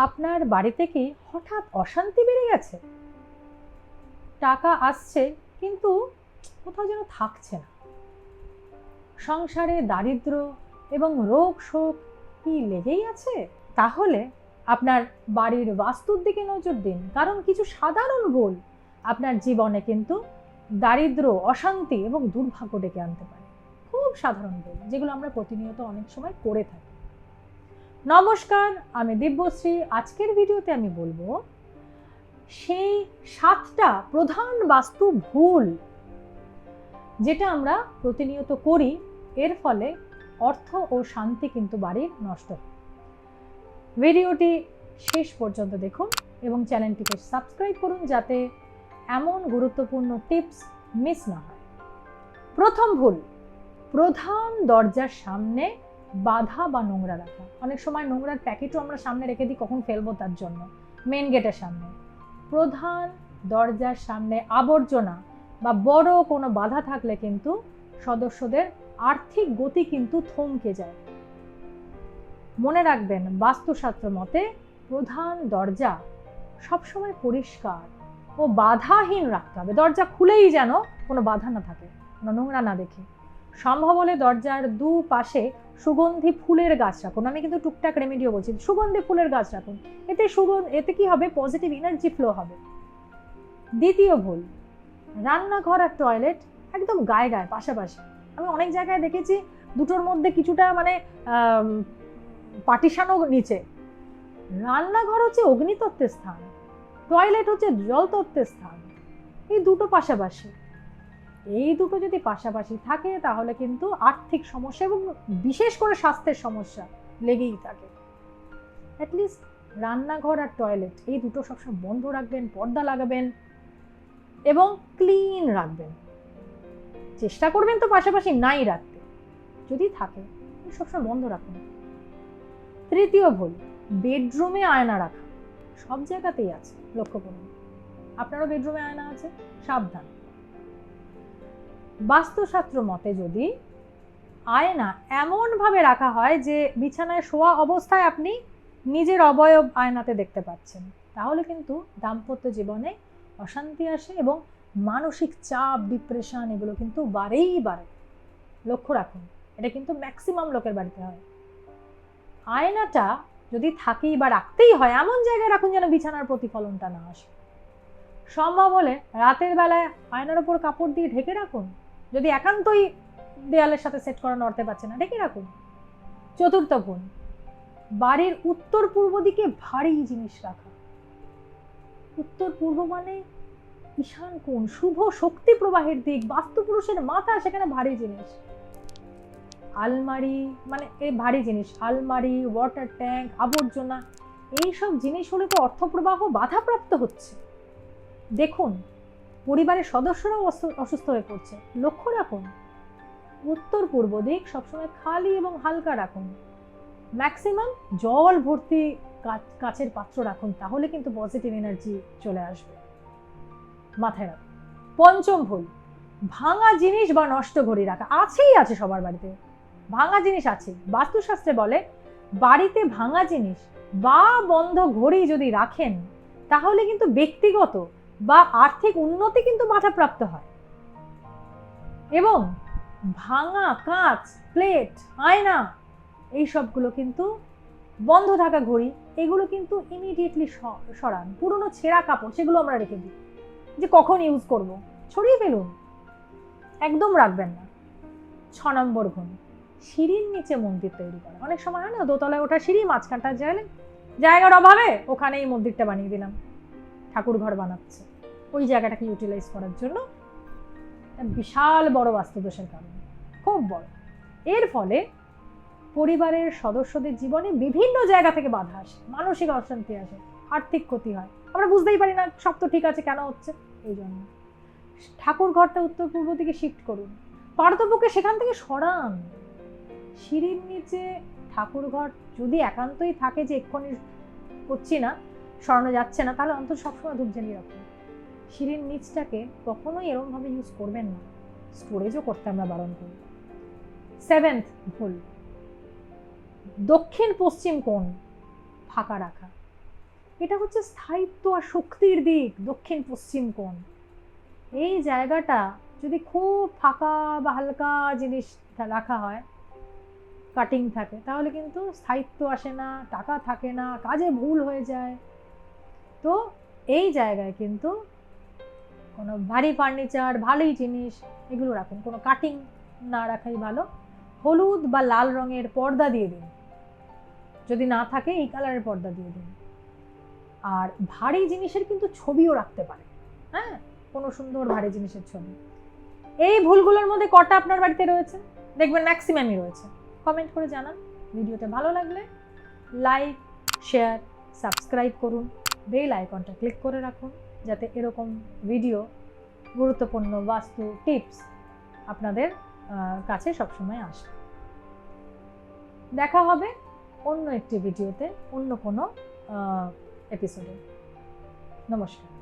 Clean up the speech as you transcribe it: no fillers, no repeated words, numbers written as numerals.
আপনার বাড়িতে কি হঠাৎ অশান্তি বেড়ে গেছে? টাকা আসছে কিন্তু কোথাও যেন থাকছে না। সংসারে দারিদ্র্য এবং রোগ শোক কি লেগেই আছে? তাহলে আপনার বাড়ির বাস্তুর দিকে নজর দিন, কারণ কিছু সাধারণ ভুল আপনার জীবনে কিন্তু দারিদ্র্য, অশান্তি এবং দুর্ভাগ্য ডেকে আনতে পারে। খুব সাধারণ ভুল, যেগুলো আমরা প্রতিনিয়ত অনেক সময় করে থাকি। নমস্কার, আমি দিব্যশ্রী। আজকের ভিডিওতে আমি বলবো সেই 7টা প্রধান বাস্তু ভুল যেটা আমরা প্রতিনিয়ত করি, এর ফলে অর্থ ও শান্তি কিন্তু বাড়ির নষ্ট হয়। ভিডিওটি শেষ পর্যন্ত দেখুন এবং চ্যানেলটিকে সাবস্ক্রাইব করুন যাতে এমন গুরুত্বপূর্ণ টিপস মিস না হয়। প্রথম ভুল, প্রধান দরজার সামনে বাধা বা নোংরা রাখা। অনেক সময় নোংরার প্যাকেটও আমরা সামনে রেখে দিই, কখন ফেলবো তার জন্য। মেন গেটের সামনে, প্রধান দরজার সামনে আবর্জনা বা বড় কোনো বাধা থাকলে কিন্তু সদস্যদের আর্থিক গতি কিন্তু থমকে যায়। মনে রাখবেন, বাস্তুশাস্ত্র মতে প্রধান দরজা সবসময় পরিষ্কার ও বাধাহীন রাখতে হবে। দরজা খুলেই যেন কোনো বাধা না থাকে, কোনো নোংরা না দেখি। সম্ভব হলে দরজার দুপাশে সুগন্ধি ফুলের গাছ রাখুন। আমি কিন্তু টুকটাক রেমেডিও বলছি, সুগন্ধি ফুলের গাছ রাখুন। এতে কি হবে? পজিটিভ এনার্জি ফ্লো হবে। দ্বিতীয় ভুল, রান্নাঘর আর টয়লেট একদম গায়ে গায়ে পাশাপাশি। আমি অনেক জায়গায় দেখেছি দুটোর মধ্যে কিছুটা পার্টিশনও নিচে। রান্নাঘর হচ্ছে অগ্নিতত্ত্বের স্থান, টয়লেট হচ্ছে জলতত্ত্বের স্থান। এই দুটো পাশাপাশি, এই দুটো যদি পাশাপাশি থাকে তাহলে কিন্তু আর্থিক সমস্যা এবং বিশেষ করে স্বাস্থ্যের সমস্যা লেগেই থাকে। অ্যাটলিস্ট রান্নাঘর আর টয়লেট এই দুটো সবসময় বন্ধ রাখবেন, পর্দা লাগাবেন এবং ক্লিন রাখবেন। চেষ্টা করবেন তো পাশাপাশি নাই রাখতে, যদি থাকে সবসময় বন্ধ রাখুন। তৃতীয় ভুল, বেডরুমে আয়না রাখা। সব জায়গাতেই আছে, লক্ষ্য করুন। আপনারও বেডরুমে আয়না আছে, সাবধান। বাস্তুশাস্ত্র মতে যদি আয়না এমন ভাবে রাখা হয় যে বিছানায় শোয়া অবস্থায় আপনি নিজের অবয়ব আয়নাতে দেখতে পাচ্ছেন, তাহলে কিন্তু দাম্পত্য জীবনে অশান্তি আসে এবং মানসিক চাপ, ডিপ্রেশন এগুলো কিন্তু বাড়েই বাড়ে। লক্ষ্য রাখুন, এটা কিন্তু ম্যাক্সিমাম লোকের বাড়িতে হয়। আয়নাটা যদি থাকেই বা রাখতেই হয়, এমন জায়গায় রাখুন যেন বিছানার প্রতিফলনটা না আসে। সম্ভব হলে রাতের বেলায় আয়নার উপর কাপড় দিয়ে ঢেকে রাখুন। যদি একান্তই দেয়ালের সাথে সেট করা নড়তে পারছে না, ঢেকে রাখুন। চতুর্থ ভুল, বাড়ির উত্তর পূর্ব দিকে ভারী জিনিস রাখা। উত্তর পূর্ব মানে ঈশান কোণ, শুভ শক্তি প্রবাহের দিক, বাস্তুপুরুষের মাথা, সেখানে ভারী জিনিস। আলমারি মানে এই ভারী জিনিস, আলমারি, ওয়াটার ট্যাঙ্ক, আবর্জনা, এইসব জিনিস হলে তো অর্থপ্রবাহ বাধাপ্রাপ্ত হচ্ছে। দেখুন, পরিবারের সদস্যরাও অসুস্থ হয়ে পড়ছে। লক্ষ্য রাখুন, উত্তর পূর্ব দিক সবসময় খালি এবং হালকা রাখুন। ম্যাক্সিমাম জল ভর্তি কাচের পাত্র রাখুন, তাহলে কিন্তু পজিটিভ এনার্জি চলে আসবে। মাথায় রাখুন। পঞ্চম ভুল, ভাঙা জিনিস বা নষ্ট ঘড়ি রাখা। আছেই আছে, সবার বাড়িতে ভাঙা জিনিস আছে। বাস্তুশাস্ত্রে বলে বাড়িতে ভাঙা জিনিস বা বন্ধ ঘড়ি যদি রাখেন তাহলে কিন্তু ব্যক্তিগত বা আর্থিক উন্নতি কিন্তু বাধাপ্রাপ্ত হয়। এবং ভাঙা কাঁচ, প্লেট, আয়না, এই সবগুলো কিন্তু বন্ধ থাকা ঘড়ি, এগুলো কিন্তু ইমিডিয়েটলি সরান। পুরনো ছেঁড়া কাপড় সেগুলো আমরা রেখে দিই, যে কখন ইউজ করব, ছড়িয়ে ফেলুন, একদম রাখবেন না। 6 নম্বর ভুল, সিঁড়ির নিচে মন্দির তৈরি করা। অনেক সময় হয় না, দোতলায় ওঠা সিঁড়ি, মাঝখানটা জায়গার অভাবে ওখানে এই মন্দিরটা বানিয়ে দিলাম। ঠাকুর ঘর বানাচ্ছে, ওই জায়গাটাকে ইউটিলাইজ করার জন্য। বিশাল বড় বাস্তুদোষের কারণ, খুব বড়। এর ফলে পরিবারের সদস্যদের জীবনে বিভিন্ন জায়গা থেকে বাধা আসে, মানসিক অশান্তি আসে, আর্থিক ক্ষতি হয়। আমরা বুঝতেই পারি না সব তো ঠিক আছে, কেন হচ্ছে। এই জন্য ঠাকুর ঘরটা উত্তর পূর্ব দিকে শিফট করুন, পারতপক্ষে সেখান থেকে সরান। সিঁড়ির নিচে ঠাকুর ঘর যদি একান্তই থাকে যে এক্ষুনি করছি না, সরানো যাচ্ছে না, তাহলে অন্তত সবসময় ধূপ জ্বালিয়ে রাখুন। সিঁড়ির নিচটাকে কখনোই এরকমভাবে ইউজ করবেন না, স্টোরেজও করতে আমরা বারণ করি। 7th ভুল, দক্ষিণ পশ্চিম কোণ ফাঁকা রাখা। এটা হচ্ছে স্থায়িত্ব আর শক্তির দিক, দক্ষিণ পশ্চিম কোণ। এই জায়গাটা যদি খুব ফাঁকা বা হালকা জিনিস রাখা হয়, কাটিং থাকে, তাহলে কিন্তু স্থায়িত্ব আসে না, টাকা থাকে না, কাজে ভুল হয়ে যায়। তো এই জায়গায় কিন্তু কোনো ভারী ফার্নিচার, ভারী জিনিস এগুলো রাখুন, কোনো কাটিং না রাখাই ভালো। হলুদ বা লাল রঙের পর্দা দিয়ে দিন, যদি না থাকে এই কালারের পর্দা দিয়ে দিন। আর ভারী জিনিসের কিন্তু ছবিও রাখতে পারে, হ্যাঁ, কোনো সুন্দর ভারী জিনিসের ছবি। এই ভুলগুলোর মধ্যে কটা আপনার বাড়িতে রয়েছে? দেখবেন ম্যাক্সিমামই রয়েছে। কমেন্ট করে জানান। ভিডিওটা ভালো লাগলে লাইক, শেয়ার, সাবস্ক্রাইব করুন, বেল আইকনটা ক্লিক করে রাখুন, যাতে এরকম ভিডিও, গুরুত্বপূর্ণ বাস্তু টিপস আপনাদের কাছে সবসময় আসে। দেখা হবে অন্য একটি ভিডিওতে, অন্য কোনো এপিসোডে। নমস্কার।